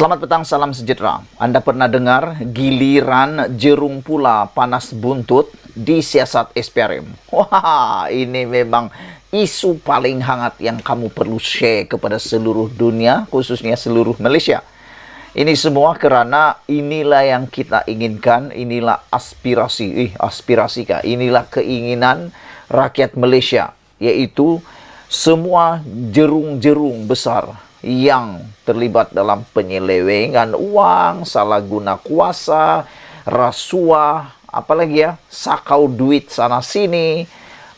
Selamat petang, salam sejahtera. Anda pernah dengar giliran jerung pula panas buntut disiasat SPRM? Wah, ini memang isu paling hangat yang kamu perlu share kepada seluruh dunia, khususnya seluruh Malaysia. Ini semua karena inilah yang kita inginkan, inilah aspirasi kah? Inilah keinginan rakyat Malaysia, yaitu semua jerung-jerung besar yang terlibat dalam penyelewengan uang, salah guna kuasa, rasuah, apalagi ya, sakau duit sana sini,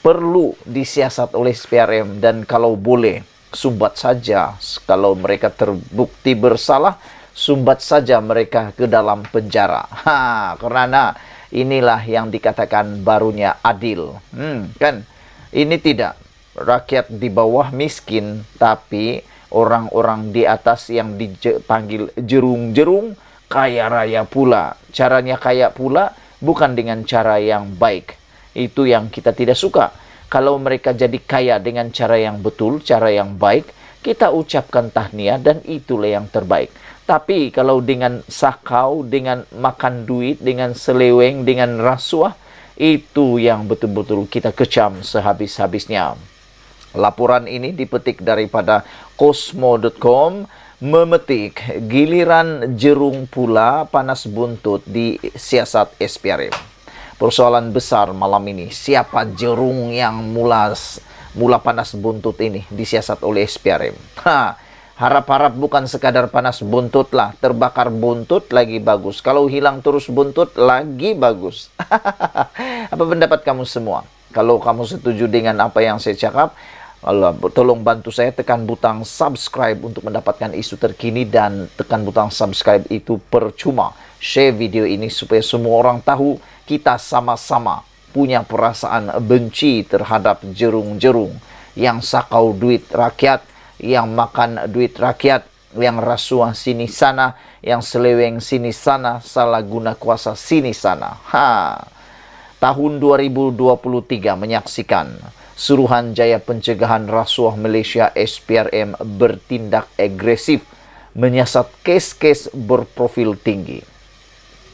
perlu disiasat oleh SPRM. Dan kalau boleh, sumbat saja. Kalau mereka terbukti bersalah, sumbat saja mereka ke dalam penjara. Karena inilah yang dikatakan barunya adil. Kan? Ini tidak rakyat di bawah miskin, tapi orang-orang di atas yang dipanggil jerung-jerung kaya raya pula. Caranya kaya pula bukan dengan cara yang baik. Itu yang kita tidak suka. Kalau mereka jadi kaya dengan cara yang betul, cara yang baik, kita ucapkan tahniah dan itulah yang terbaik. Tapi kalau dengan sakau, dengan makan duit, dengan seleweng, dengan rasuah, itu yang betul-betul kita kecam sehabis-habisnya. Laporan ini dipetik daripada Kosmo.com, memetik giliran jerung pula panas buntut di siasat SPRM. Persoalan besar malam ini, siapa jerung yang mula panas buntut ini disiasat oleh SPRM? Harap-harap bukan sekadar panas buntut lah, terbakar buntut lagi bagus. Kalau hilang terus buntut lagi bagus. Apa pendapat kamu semua? Kalau kamu setuju dengan apa yang saya cakap, tolong bantu saya tekan butang subscribe untuk mendapatkan isu terkini, dan tekan butang subscribe itu percuma. Share video ini supaya semua orang tahu kita sama-sama punya perasaan benci terhadap jerung-jerung yang sakau duit rakyat, yang makan duit rakyat, yang rasuah sini sana, yang seleweng sini sana, salah guna kuasa sini sana. Tahun 2023 menyaksikan Suruhanjaya Pencegahan Rasuah Malaysia SPRM bertindak agresif menyiasat kes-kes berprofil tinggi.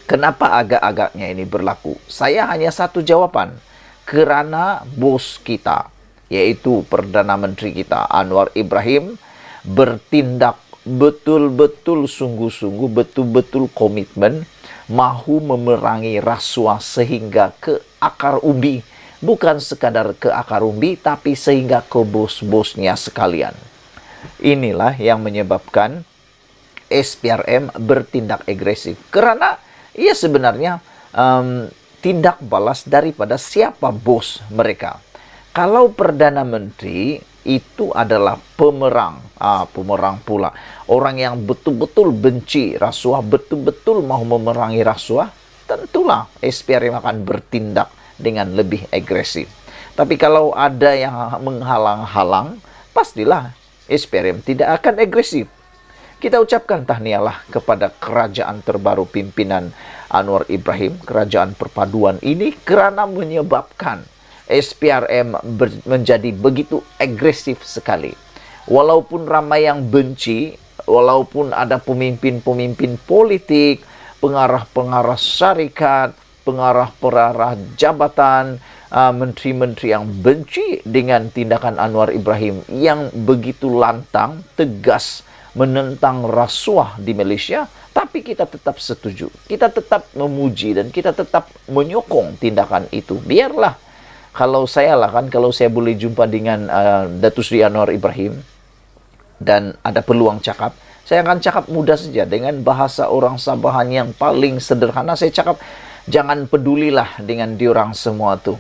Kenapa agak-agaknya ini berlaku? Saya hanya satu jawaban. Kerana bos kita, yaitu Perdana Menteri kita Anwar Ibrahim, bertindak betul-betul sungguh-sungguh, betul-betul komitmen, mahu memerangi rasuah sehingga ke akar umbi. Bukan sekadar ke akar umbi, tapi sehingga ke bos-bosnya sekalian. Inilah yang menyebabkan SPRM bertindak agresif. Karena ia sebenarnya tindak balas daripada siapa bos mereka. Kalau Perdana Menteri itu adalah pemerang pula. Orang yang betul-betul benci rasuah, betul-betul mau memerangi rasuah, tentulah SPRM akan bertindak dengan lebih agresif. Tapi kalau ada yang menghalang-halang, pastilah SPRM tidak akan agresif. Kita ucapkan tahniahlah kepada kerajaan terbaru pimpinan Anwar Ibrahim, kerajaan perpaduan ini, kerana menyebabkan SPRM menjadi begitu agresif sekali. Walaupun ramai yang benci, walaupun ada pemimpin-pemimpin politik, pengarah-pengarah syarikat, pengarah-pengarah jabatan, menteri-menteri yang benci dengan tindakan Anwar Ibrahim yang begitu lantang, tegas menentang rasuah di Malaysia, tapi kita tetap setuju. Kita tetap memuji dan kita tetap menyokong tindakan itu. Biarlah, kalau saya boleh jumpa dengan Datuk Seri Anwar Ibrahim dan ada peluang cakap, saya akan cakap mudah saja dengan bahasa orang Sabahan yang paling sederhana. Saya cakap, jangan pedulilah dengan diorang semua tu.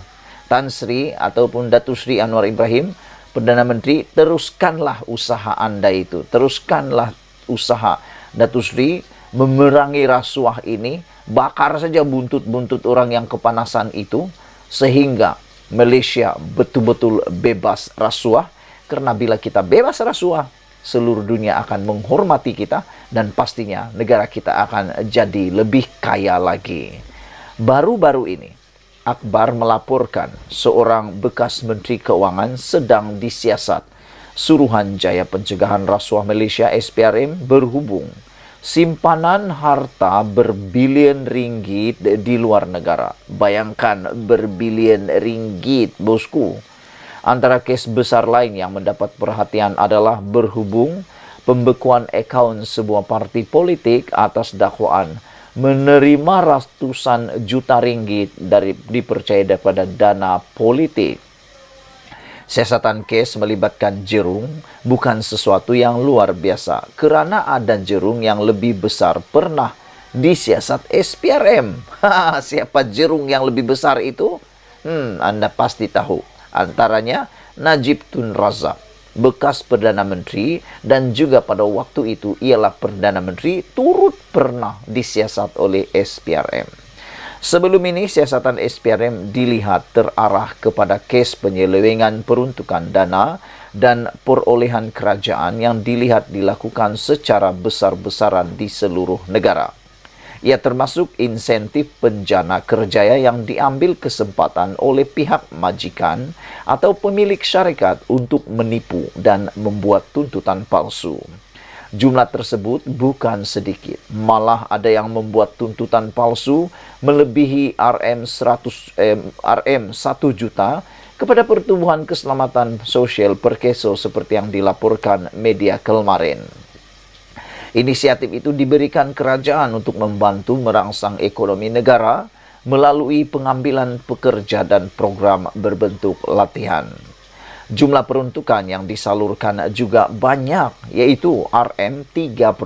Tan Sri ataupun Datuk Seri Anwar Ibrahim, Perdana Menteri, teruskanlah usaha anda itu. Teruskanlah usaha Datuk Seri memerangi rasuah ini. Bakar saja buntut-buntut orang yang kepanasan itu, sehingga Malaysia betul-betul bebas rasuah. Karena bila kita bebas rasuah, seluruh dunia akan menghormati kita, dan pastinya negara kita akan jadi lebih kaya lagi. Baru-baru ini, Akbar melaporkan seorang bekas Menteri Keuangan sedang disiasat. Suruhanjaya Pencegahan Rasuah Malaysia SPRM berhubung simpanan harta berbilion ringgit di luar negara. Bayangkan, berbilion ringgit, bosku. Antara kes besar lain yang mendapat perhatian adalah berhubung pembekuan akaun sebuah parti politik atas dakwaan menerima ratusan juta ringgit dipercaya daripada dana politik. Siasatan kes melibatkan Jerung bukan sesuatu yang luar biasa, kerana ada Jerung yang lebih besar pernah disiasat SPRM. Siapa Jerung yang lebih besar itu? Anda pasti tahu. Antaranya Najib Tun Razak, bekas Perdana Menteri, dan juga pada waktu itu ialah Perdana Menteri turut pernah disiasat oleh SPRM. Sebelum ini, siasatan SPRM dilihat terarah kepada kes penyelewengan peruntukan dana dan perolehan kerajaan yang dilihat dilakukan secara besar-besaran di seluruh negara. Ia termasuk insentif penjana kerjaya yang diambil kesempatan oleh pihak majikan atau pemilik syarikat untuk menipu dan membuat tuntutan palsu. Jumlah tersebut bukan sedikit, malah ada yang membuat tuntutan palsu melebihi RM 1 juta kepada Pertubuhan Keselamatan Sosial Perkeso seperti yang dilaporkan media kemarin. Inisiatif itu diberikan kerajaan untuk membantu merangsang ekonomi negara melalui pengambilan pekerja dan program berbentuk latihan. Jumlah peruntukan yang disalurkan juga banyak, yaitu RM 3,5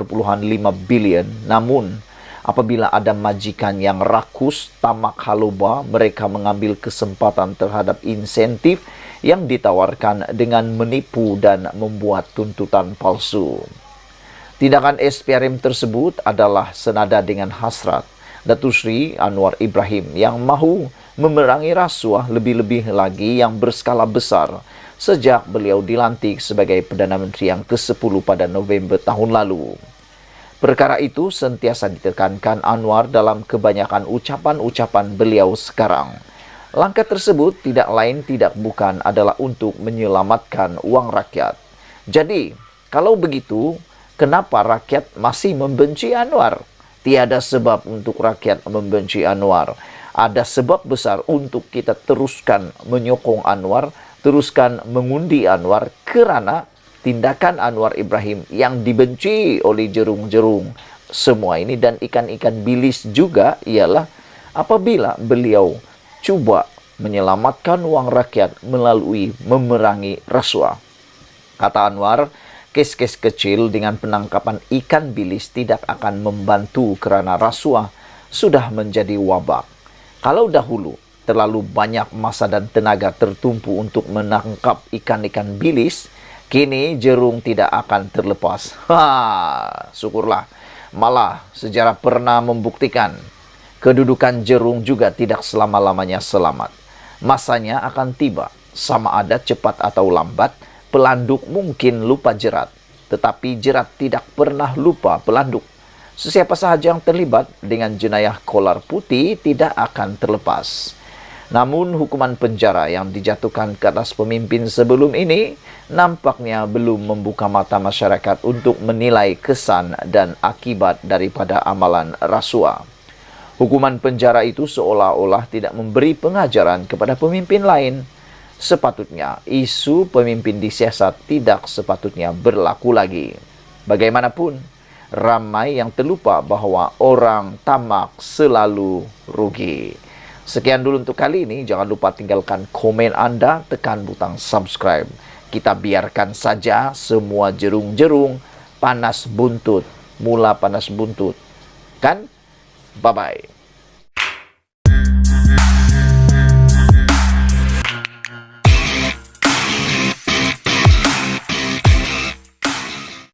bilion. Namun, apabila ada majikan yang rakus, tamak haluba, mereka mengambil kesempatan terhadap insentif yang ditawarkan dengan menipu dan membuat tuntutan palsu. Tindakan SPRM tersebut adalah senada dengan hasrat Datuk Seri Anwar Ibrahim yang mahu memerangi rasuah, lebih-lebih lagi yang berskala besar sejak beliau dilantik sebagai Perdana Menteri yang ke-10 pada November tahun lalu. Perkara itu sentiasa ditekankan Anwar dalam kebanyakan ucapan-ucapan beliau sekarang. Langkah tersebut tidak lain tidak bukan adalah untuk menyelamatkan wang rakyat. Jadi, kalau begitu, kenapa rakyat masih membenci Anwar? Tiada sebab untuk rakyat membenci Anwar. Ada sebab besar untuk kita teruskan menyokong Anwar, teruskan mengundi Anwar, kerana tindakan Anwar Ibrahim yang dibenci oleh jerung-jerung semua ini dan ikan-ikan bilis juga ialah apabila beliau cuba menyelamatkan wang rakyat melalui memerangi rasuah. Kata Anwar, kes-kes kecil dengan penangkapan ikan bilis tidak akan membantu kerana rasuah sudah menjadi wabak. Kalau dahulu terlalu banyak masa dan tenaga tertumpu untuk menangkap ikan-ikan bilis, kini jerung tidak akan terlepas. Syukurlah. Malah sejarah pernah membuktikan kedudukan jerung juga tidak selama-lamanya selamat. Masanya akan tiba, sama ada cepat atau lambat. Pelanduk mungkin lupa jerat, tetapi jerat tidak pernah lupa pelanduk. Sesiapa sahaja yang terlibat dengan jenayah kolar putih tidak akan terlepas. Namun hukuman penjara yang dijatuhkan ke atas pemimpin sebelum ini nampaknya belum membuka mata masyarakat untuk menilai kesan dan akibat daripada amalan rasuah. Hukuman penjara itu seolah-olah tidak memberi pengajaran kepada pemimpin lain. Sepatutnya isu pemimpin disiasat tidak sepatutnya berlaku lagi. Bagaimanapun, ramai yang terlupa bahawa orang tamak selalu rugi. Sekian dulu untuk kali ini. Jangan lupa tinggalkan komen anda, tekan butang subscribe. Kita biarkan saja semua jerung-jerung panas buntut. Mula panas buntut. Kan? Bye-bye.